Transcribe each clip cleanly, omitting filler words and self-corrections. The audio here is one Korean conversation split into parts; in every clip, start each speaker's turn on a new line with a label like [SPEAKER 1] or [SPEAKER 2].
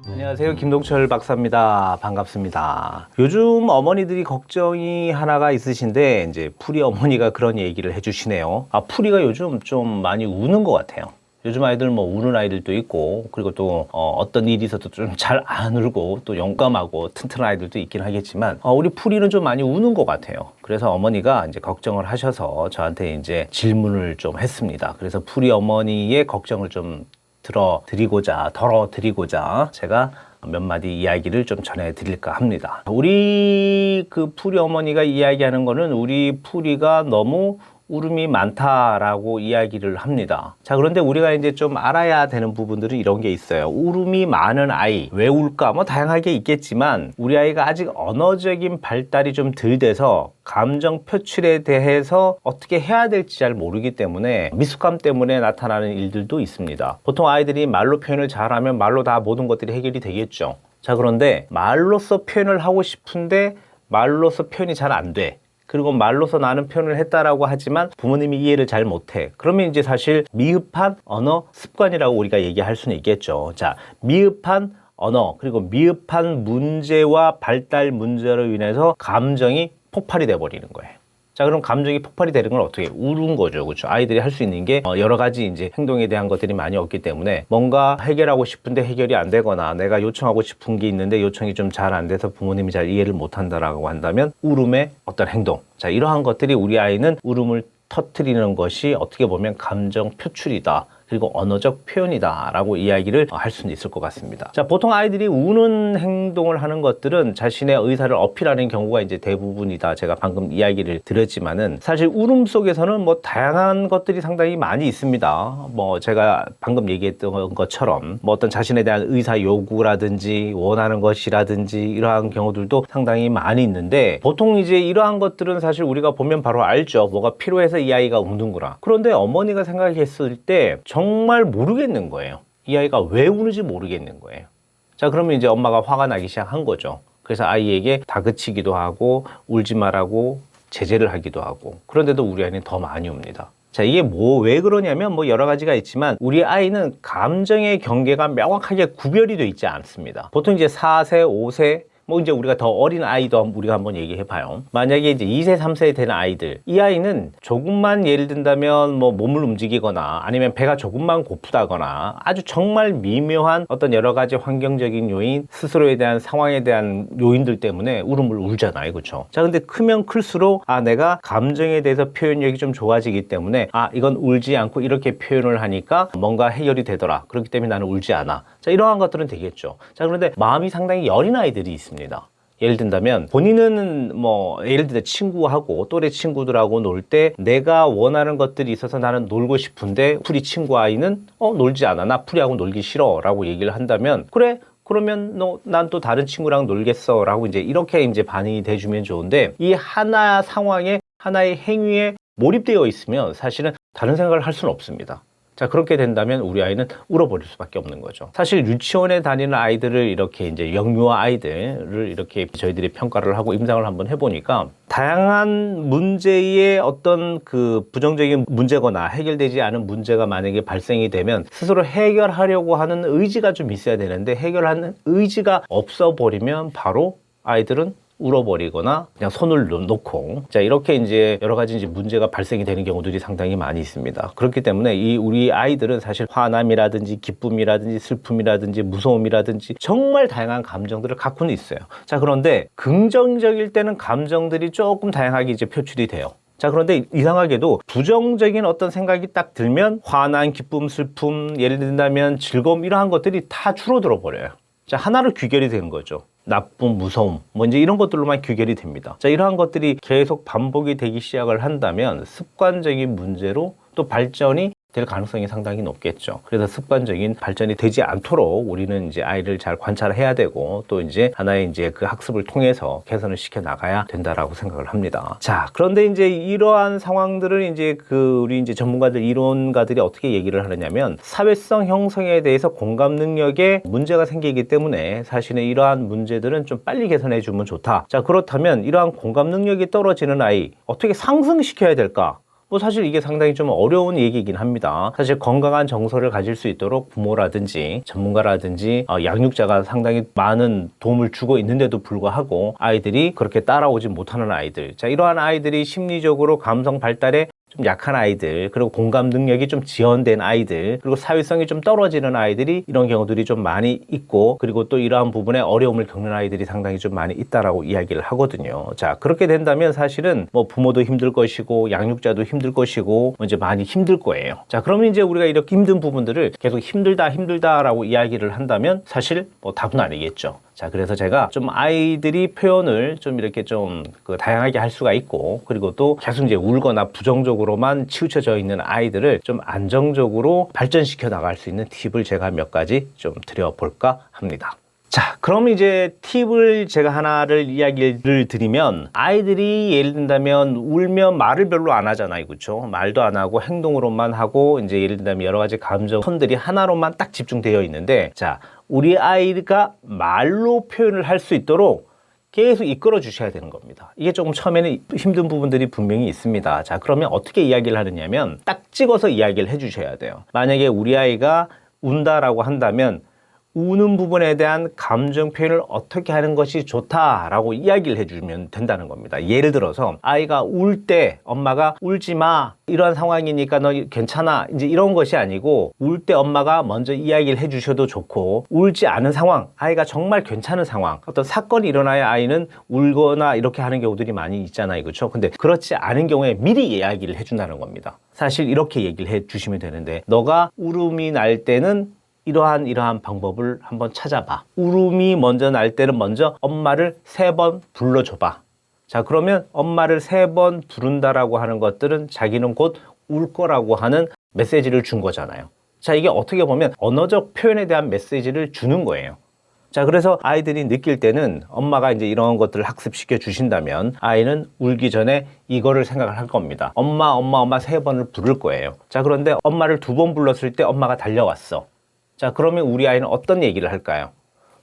[SPEAKER 1] 안녕하세요. 김동철 박사입니다. 반갑습니다. 요즘 어머니들이 걱정이 하나가 있으신데 이제 풀이 어머니가 그런 얘기를 해주시네요. 풀이가 요즘 좀 많이 우는 것 같아요. 요즘 아이들 뭐 우는 아이들도 있고, 그리고 또 어떤 일이 있어도 좀 잘 안 울고 또 용감하고 튼튼한 아이들도 있긴 하겠지만 우리 풀이는 좀 많이 우는 것 같아요. 그래서 어머니가 이제 걱정을 하셔서 저한테 이제 질문을 좀 했습니다. 그래서 풀이 어머니의 걱정을 좀 덜어드리고자 제가 몇 마디 이야기를 좀 전해드릴까 합니다. 우리 그 풀이 어머니가 이야기하는 거는 우리 풀이가 너무 울음이 많다라고 이야기를 합니다. 자, 그런데 우리가 이제 좀 알아야 되는 부분들은 이런 게 있어요. 울음이 많은 아이, 왜 울까? 뭐 다양하게 있겠지만 우리 아이가 아직 언어적인 발달이 좀 덜 돼서 감정 표출에 대해서 어떻게 해야 될지 잘 모르기 때문에 미숙함 때문에 나타나는 일들도 있습니다. 보통 아이들이 말로 표현을 잘하면 말로 다 모든 것들이 해결이 되겠죠. 자, 그런데 말로써 표현을 하고 싶은데 말로써 표현이 잘 안 돼. 그리고 말로서 나는 표현을 했다라고 하지만 부모님이 이해를 잘 못해. 그러면 이제 사실 미흡한 언어 습관이라고 우리가 얘기할 수는 있겠죠. 자, 미흡한 언어 그리고 미흡한 문제와 발달 문제로 인해서 감정이 폭발이 돼 버리는 거예요. 자, 그럼 감정이 폭발이 되는 건 어떻게? 우는 거죠. 그렇죠? 아이들이 할 수 있는 게 여러 가지 이제 행동에 대한 것들이 많이 없기 때문에 뭔가 해결하고 싶은데 해결이 안 되거나 내가 요청하고 싶은 게 있는데 요청이 좀 잘 안 돼서 부모님이 잘 이해를 못 한다라고 한다면 울음의 어떤 행동. 자, 이러한 것들이 우리 아이는 울음을 터뜨리는 것이 어떻게 보면 감정 표출이다. 그리고 언어적 표현이다 라고 이야기를 할 수는 있을 것 같습니다. 자, 보통 아이들이 우는 행동을 하는 것들은 자신의 의사를 어필하는 경우가 이제 대부분이다. 제가 방금 이야기를 드렸지만은 사실 울음 속에서는 뭐 다양한 것들이 상당히 많이 있습니다. 뭐 제가 방금 얘기했던 것처럼 뭐 어떤 자신에 대한 의사 요구라든지 원하는 것이라든지 이러한 경우들도 상당히 많이 있는데 보통 이제 이러한 것들은 사실 우리가 보면 바로 알죠. 뭐가 필요해서 이 아이가 우는구나. 그런데 어머니가 생각했을 때 정말 모르겠는 거예요. 이 아이가 왜 우는지 모르겠는 거예요. 자, 그러면 이제 엄마가 화가 나기 시작한 거죠. 그래서 아이에게 다그치기도 하고 울지 말라고 제재를 하기도 하고 그런데도 우리 아이는 더 많이 웁니다. 자, 이게 왜 그러냐면 뭐 여러 가지가 있지만 우리 아이는 감정의 경계가 명확하게 구별이 되어 있지 않습니다. 보통 이제 4세, 5세 뭐 이제 우리가 더 어린 아이도 우리가 한번 얘기해 봐요. 만약에 이제 2세, 3세 되는 아이들, 이 아이는 조금만 예를 든다면 뭐 몸을 움직이거나 아니면 배가 조금만 고프다거나 아주 정말 미묘한 어떤 여러 가지 환경적인 요인, 스스로에 대한 상황에 대한 요인들 때문에 울음을 울잖아요. 그렇죠? 자, 근데 크면 클수록 내가 감정에 대해서 표현력이 좀 좋아지기 때문에 이건 울지 않고 이렇게 표현을 하니까 뭔가 해결이 되더라. 그렇기 때문에 나는 울지 않아. 자, 이러한 것들은 되겠죠. 자, 그런데 마음이 상당히 여린 아이들이 있습니다. 예를 든다면 본인은 뭐 예를 들어 친구하고 또래 친구들하고 놀 때 내가 원하는 것들이 있어서 나는 놀고 싶은데 풀이 친구 아이는 놀지 않아. 나 풀이하고 놀기 싫어 라고 얘기를 한다면 그래? 그러면 난 또 다른 친구랑 놀겠어 라고 이제 이렇게 이제 반응이 돼주면 좋은데 이 하나 상황에 하나의 행위에 몰입되어 있으면 사실은 다른 생각을 할 수는 없습니다. 자, 그렇게 된다면 우리 아이는 울어버릴 수밖에 없는 거죠. 사실 유치원에 다니는 아이들을 이렇게 이제 영유아 아이들을 이렇게 저희들이 평가를 하고 임상을 한번 해보니까 다양한 문제의 어떤 그 부정적인 문제거나 해결되지 않은 문제가 만약에 발생이 되면 스스로 해결하려고 하는 의지가 좀 있어야 되는데 해결하는 의지가 없어 버리면 바로 아이들은 울어버리거나 그냥 손을 놓고 자, 이렇게 이제 여러 가지 이제 문제가 발생이 되는 경우들이 상당히 많이 있습니다. 그렇기 때문에 이 우리 아이들은 사실 화남이라든지 기쁨이라든지 슬픔이라든지 무서움이라든지 정말 다양한 감정들을 갖고는 있어요. 자, 그런데 긍정적일 때는 감정들이 조금 다양하게 이제 표출이 돼요. 자, 그런데 이상하게도 부정적인 어떤 생각이 딱 들면 화난, 기쁨, 슬픔, 예를 든다면 즐거움 이러한 것들이 다 줄어들어 버려요. 자, 하나로 귀결이 되는 거죠. 나쁨, 무서움, 뭐 이제 이런 것들로만 귀결이 됩니다. 자, 이러한 것들이 계속 반복이 되기 시작을 한다면 습관적인 문제로 또 발전이 될 가능성이 상당히 높겠죠. 그래서 습관적인 발전이 되지 않도록 우리는 이제 아이를 잘 관찰해야 되고 또 이제 하나의 이제 그 학습을 통해서 개선을 시켜 나가야 된다라고 생각을 합니다. 자, 그런데 이제 이러한 상황들을 이제 우리 이제 전문가들, 이론가들이 어떻게 얘기를 하느냐면 사회성 형성에 대해서 공감 능력에 문제가 생기기 때문에 사실은 이러한 문제들은 좀 빨리 개선해 주면 좋다. 자, 그렇다면 이러한 공감 능력이 떨어지는 아이 어떻게 상승시켜야 될까? 사실 이게 상당히 좀 어려운 얘기이긴 합니다. 사실 건강한 정서를 가질 수 있도록 부모라든지 전문가라든지 양육자가 상당히 많은 도움을 주고 있는데도 불구하고 아이들이 그렇게 따라오지 못하는 아이들. 자, 이러한 아이들이 심리적으로 감성 발달에 좀 약한 아이들, 그리고 공감 능력이 좀 지연된 아이들, 그리고 사회성이 좀 떨어지는 아이들이 이런 경우들이 좀 많이 있고, 그리고 또 이러한 부분에 어려움을 겪는 아이들이 상당히 좀 많이 있다라고 이야기를 하거든요. 자, 그렇게 된다면 사실은 부모도 힘들 것이고, 양육자도 힘들 것이고, 이제 많이 힘들 거예요. 자, 그러면 이제 우리가 이렇게 힘든 부분들을 계속 힘들다라고 이야기를 한다면 사실 답은 아니겠죠. 자, 그래서 제가 좀 아이들이 표현을 좀 이렇게 좀 다양하게 할 수가 있고, 그리고 또 계속 이제 울거나 부정적으로만 치우쳐져 있는 아이들을 좀 안정적으로 발전시켜 나갈 수 있는 팁을 제가 몇 가지 좀 드려볼까 합니다. 자, 그럼 이제 팁을 제가 하나를 이야기를 드리면, 아이들이 예를 든다면 울면 말을 별로 안 하잖아요. 그렇죠? 말도 안 하고 행동으로만 하고, 이제 예를 든다면 여러 가지 감정 톤들이 하나로만 딱 집중되어 있는데, 자, 우리 아이가 말로 표현을 할 수 있도록 계속 이끌어 주셔야 되는 겁니다. 이게 조금 처음에는 힘든 부분들이 분명히 있습니다. 자, 그러면 어떻게 이야기를 하느냐면 딱 찍어서 이야기를 해 주셔야 돼요. 만약에 우리 아이가 운다라고 한다면 우는 부분에 대한 감정 표현을 어떻게 하는 것이 좋다라고 이야기를 해주면 된다는 겁니다. 예를 들어서 아이가 울 때 엄마가 울지 마, 이런 상황이니까 너 괜찮아, 이제 이런 것이 아니고, 울 때 엄마가 먼저 이야기를 해주셔도 좋고, 울지 않은 상황, 아이가 정말 괜찮은 상황, 어떤 사건이 일어나야 아이는 울거나 이렇게 하는 경우들이 많이 있잖아요. 그렇죠? 근데 그렇지 않은 경우에 미리 이야기를 해준다는 겁니다. 사실 이렇게 얘기를 해주시면 되는데, 너가 울음이 날 때는 이러한 방법을 한번 찾아봐. 울음이 먼저 날 때는 먼저 엄마를 3번 불러줘봐. 자, 그러면 엄마를 3번 부른다라고 하는 것들은 자기는 곧 울 거라고 하는 메시지를 준 거잖아요. 자, 이게 어떻게 보면 언어적 표현에 대한 메시지를 주는 거예요. 자, 그래서 아이들이 느낄 때는 엄마가 이제 이런 것들을 학습시켜 주신다면 아이는 울기 전에 이거를 생각을 할 겁니다. 엄마 3번을 부를 거예요. 자, 그런데 엄마를 2번 불렀을 때 엄마가 달려왔어. 자, 그러면 우리 아이는 어떤 얘기를 할까요?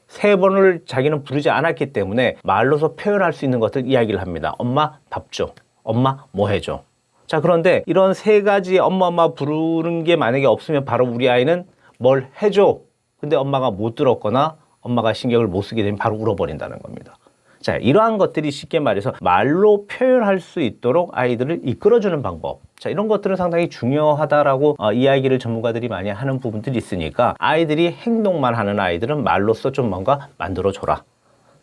[SPEAKER 1] 3번을 자기는 부르지 않았기 때문에 말로서 표현할 수 있는 것들 이야기를 합니다. 엄마 밥 줘. 엄마 뭐 해줘. 자, 그런데 이런 3가지 엄마 부르는 게 만약에 없으면 바로 우리 아이는 뭘 해줘. 근데 엄마가 못 들었거나 엄마가 신경을 못 쓰게 되면 바로 울어버린다는 겁니다. 자, 이러한 것들이 쉽게 말해서 말로 표현할 수 있도록 아이들을 이끌어주는 방법. 자, 이런 것들은 상당히 중요하다라고 이야기를 전문가들이 많이 하는 부분들이 있으니까 아이들이 행동만 하는 아이들은 말로써 좀 뭔가 만들어줘라.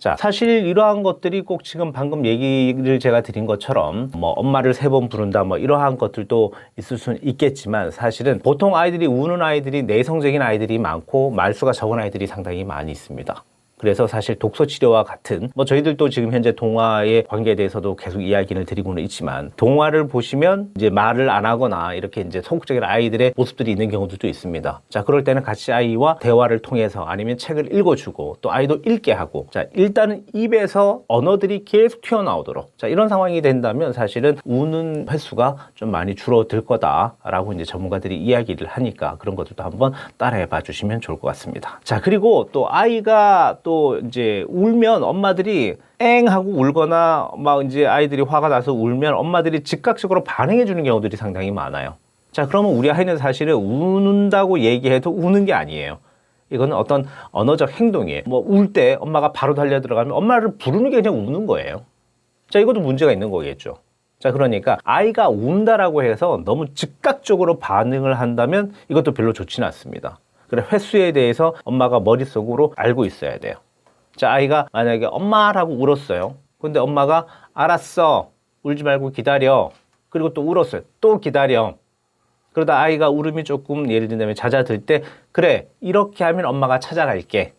[SPEAKER 1] 자, 사실 이러한 것들이 꼭 지금 방금 얘기를 제가 드린 것처럼 엄마를 3번 부른다 이러한 것들도 있을 수는 있겠지만 사실은 보통 아이들이 우는 아이들이 내성적인 아이들이 많고 말수가 적은 아이들이 상당히 많이 있습니다. 그래서 사실 독서 치료와 같은 저희들도 지금 현재 동화의 관계에 대해서도 계속 이야기를 드리고는 있지만 동화를 보시면 이제 말을 안 하거나 이렇게 이제 소극적인 아이들의 모습들이 있는 경우들도 있습니다. 자, 그럴 때는 같이 아이와 대화를 통해서 아니면 책을 읽어주고 또 아이도 읽게 하고, 자, 일단은 입에서 언어들이 계속 튀어나오도록, 자, 이런 상황이 된다면 사실은 우는 횟수가 좀 많이 줄어들 거다라고 이제 전문가들이 이야기를 하니까 그런 것들도 한번 따라해 봐 주시면 좋을 것 같습니다. 자, 그리고 또 아이가 또 이제 울면 엄마들이 엥 하고 울거나 이제 아이들이 화가 나서 울면 엄마들이 즉각적으로 반응해 주는 경우들이 상당히 많아요. 자, 그러면 우리 아이는 사실은 우는다고 얘기해도 우는 게 아니에요. 이거는 어떤 언어적 행동이에요. 울 때 엄마가 바로 달려 들어가면 엄마를 부르는 게 그냥 우는 거예요. 자, 이것도 문제가 있는 거겠죠. 자, 그러니까 아이가 운다라고 해서 너무 즉각적으로 반응을 한다면 이것도 별로 좋지는 않습니다. 그래, 횟수에 대해서 엄마가 머릿속으로 알고 있어야 돼요. 자, 아이가 만약에 엄마라고 울었어요. 근데 엄마가 알았어, 울지 말고 기다려. 그리고 또 울었어요. 또 기다려. 그러다 아이가 울음이 조금 예를 들면 잦아들 때 그래, 이렇게 하면 엄마가 찾아갈게.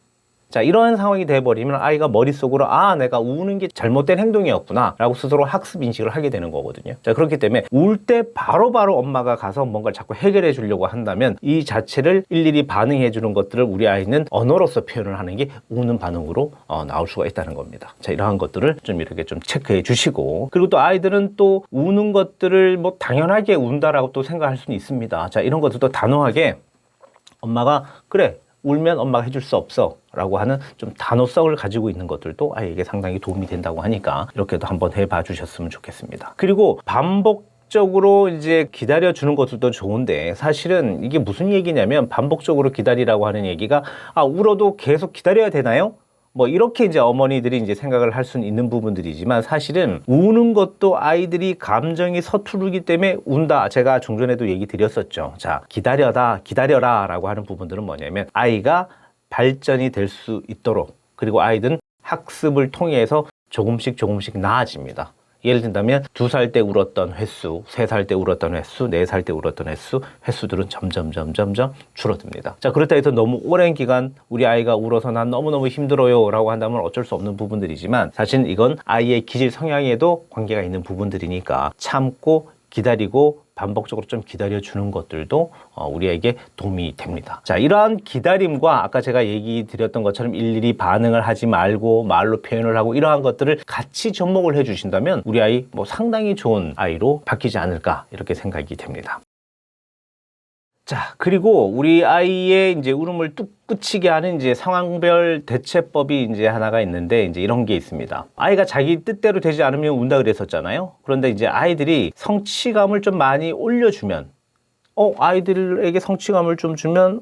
[SPEAKER 1] 자, 이런 상황이 돼버리면 아이가 머릿속으로 아, 내가 우는 게 잘못된 행동이었구나 라고 스스로 학습 인식을 하게 되는 거거든요. 자, 그렇기 때문에 울 때 바로바로 엄마가 가서 뭔가를 자꾸 해결해 주려고 한다면 이 자체를 일일이 반응해 주는 것들을 우리 아이는 언어로서 표현을 하는 게 우는 반응으로 나올 수가 있다는 겁니다. 자, 이러한 것들을 좀 이렇게 좀 체크해 주시고, 그리고 또 아이들은 또 우는 것들을 뭐 당연하게 운다라고 또 생각할 수는 있습니다. 자, 이런 것들도 단호하게 엄마가 그래 울면 엄마가 해줄 수 없어 라고 하는 좀 단호성을 가지고 있는 것들도 아이에게 상당히 도움이 된다고 하니까 이렇게도 한번 해봐 주셨으면 좋겠습니다. 그리고 반복적으로 이제 기다려주는 것도 좋은데, 사실은 이게 무슨 얘기냐면 반복적으로 기다리라고 하는 얘기가 아, 울어도 계속 기다려야 되나요? 뭐 이렇게 이제 어머니들이 이제 생각을 할 수는 있는 부분들이지만, 사실은 우는 것도 아이들이 감정이 서투르기 때문에 운다. 제가 중전에도 얘기 드렸었죠. 자, 기다려라 라고 하는 부분들은 뭐냐면 아이가 발전이 될 수 있도록, 그리고 아이들은 학습을 통해서 조금씩 나아집니다. 예를 든다면 2살 때 울었던 횟수, 3살 때 울었던 횟수, 4살 때 울었던 횟수들은 점점 줄어듭니다. 자, 그렇다 해서 너무 오랜 기간 우리 아이가 울어서 난 너무너무 힘들어요 라고 한다면 어쩔 수 없는 부분들이지만, 사실 이건 아이의 기질 성향에도 관계가 있는 부분들이니까 참고 기다리고 반복적으로 좀 기다려주는 것들도 우리에게 도움이 됩니다. 자, 이러한 기다림과 아까 제가 얘기 드렸던 것처럼 일일이 반응을 하지 말고 말로 표현을 하고 이러한 것들을 같이 접목을 해주신다면 우리 아이 뭐 상당히 좋은 아이로 바뀌지 않을까 이렇게 생각이 됩니다. 자, 그리고 우리 아이의 이제 울음을 뚝 그치게 하는 이제 상황별 대처법이 이제 하나가 있는데, 이제 이런 게 있습니다. 아이가 자기 뜻대로 되지 않으면 운다 그랬었잖아요. 그런데 이제 아이들이 성취감을 좀 많이 올려주면, 아이들에게 성취감을 좀 주면,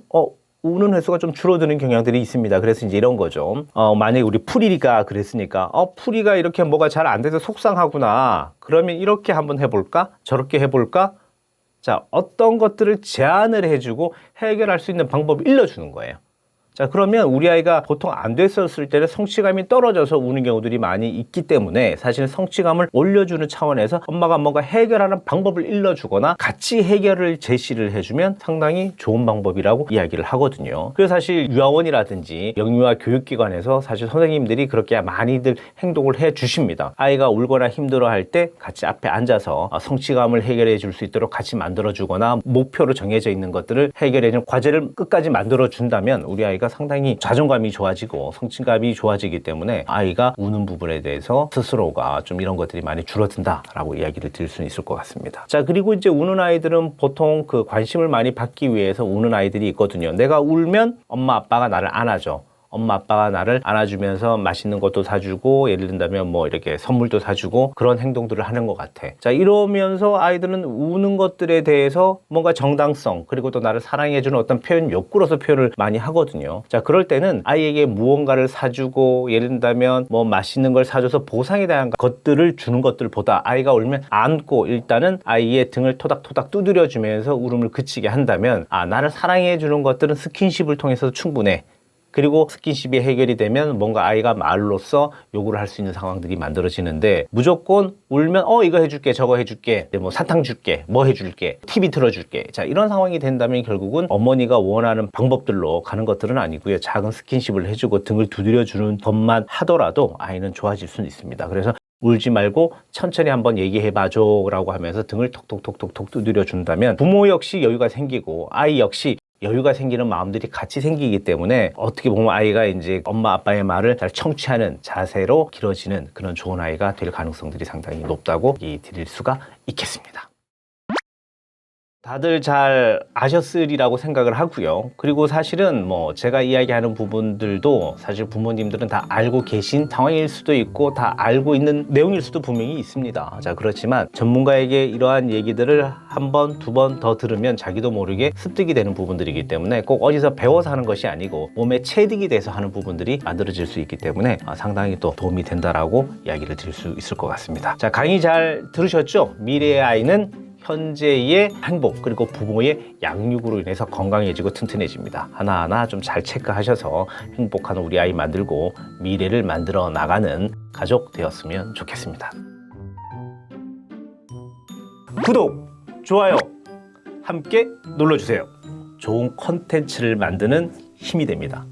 [SPEAKER 1] 우는 횟수가 좀 줄어드는 경향들이 있습니다. 그래서 이제 이런 거죠. 만약에 우리 풀이가 그랬으니까, 풀이가 이렇게 뭐가 잘 안 돼서 속상하구나. 그러면 이렇게 한번 해볼까? 저렇게 해볼까? 자, 어떤 것들을 제안을 해주고 해결할 수 있는 방법을 일러주는 거예요. 자, 그러면 우리 아이가 보통 안 됐었을 때는 성취감이 떨어져서 우는 경우들이 많이 있기 때문에, 사실 성취감을 올려주는 차원에서 엄마가 뭔가 해결하는 방법을 일러주거나 같이 해결을 제시를 해주면 상당히 좋은 방법이라고 이야기를 하거든요. 그래서 사실 유아원이라든지 영유아 교육기관에서 사실 선생님들이 그렇게 많이들 행동을 해 주십니다. 아이가 울거나 힘들어할 때 같이 앞에 앉아서 성취감을 해결해 줄 수 있도록 같이 만들어주거나 목표로 정해져 있는 것들을 해결해주는 과제를 끝까지 만들어준다면 우리 아이가 상당히 자존감이 좋아지고 성취감이 좋아지기 때문에 아이가 우는 부분에 대해서 스스로가 좀 이런 것들이 많이 줄어든다라고 이야기를 드릴 수 있을 것 같습니다. 자, 그리고 이제 우는 아이들은 보통 그 관심을 많이 받기 위해서 우는 아이들이 있거든요. 내가 울면 엄마 아빠가 나를 안아줘. 엄마 아빠가 나를 안아주면서 맛있는 것도 사주고, 예를 든다면 뭐 이렇게 선물도 사주고 그런 행동들을 하는 것 같아. 자, 이러면서 아이들은 우는 것들에 대해서 뭔가 정당성, 그리고 또 나를 사랑해주는 어떤 표현 욕구로서 표현을 많이 하거든요. 자, 그럴 때는 아이에게 무언가를 사주고, 예를 든다면 뭐 맛있는 걸 사줘서 보상에 대한 것들을 주는 것들보다 아이가 울면 안고 일단은 아이의 등을 토닥토닥 두드려주면서 울음을 그치게 한다면, 나를 사랑해주는 것들은 스킨십을 통해서 충분해. 그리고 스킨십이 해결이 되면 뭔가 아이가 말로써 요구를 할 수 있는 상황들이 만들어지는데, 무조건 울면 이거 해줄게, 저거 해줄게, 뭐 사탕 줄게, 뭐 해줄게, TV 틀어줄게. 자, 이런 상황이 된다면 결국은 어머니가 원하는 방법들로 가는 것들은 아니고요. 작은 스킨십을 해주고 등을 두드려주는 것만 하더라도 아이는 좋아질 수는 있습니다. 그래서 울지 말고 천천히 한번 얘기해봐줘 라고 하면서 등을 톡톡톡톡톡 두드려 준다면 부모 역시 여유가 생기고 아이 역시 여유가 생기는 마음들이 같이 생기기 때문에, 어떻게 보면 아이가 이제 엄마 아빠의 말을 잘 청취하는 자세로 길어지는 그런 좋은 아이가 될 가능성들이 상당히 높다고 드릴 수가 있겠습니다. 다들 잘 아셨으리라고 생각을 하고요. 그리고 사실은 뭐 제가 이야기하는 부분들도 사실 부모님들은 다 알고 계신 상황일 수도 있고 다 알고 있는 내용일 수도 분명히 있습니다. 자, 그렇지만 전문가에게 이러한 얘기들을 한 번, 두 번 더 들으면 자기도 모르게 습득이 되는 부분들이기 때문에 꼭 어디서 배워서 하는 것이 아니고 몸에 체득이 돼서 하는 부분들이 만들어질 수 있기 때문에 상당히 또 도움이 된다라고 이야기를 드릴 수 있을 것 같습니다. 자, 강의 잘 들으셨죠? 미래의 아이는 현재의 행복, 그리고 부모의 양육으로 인해서 건강해지고 튼튼해집니다. 하나하나 좀 잘 체크하셔서 행복한 우리 아이 만들고 미래를 만들어 나가는 가족 되었으면 좋겠습니다. 구독, 좋아요 함께 눌러주세요. 좋은 콘텐츠를 만드는 힘이 됩니다.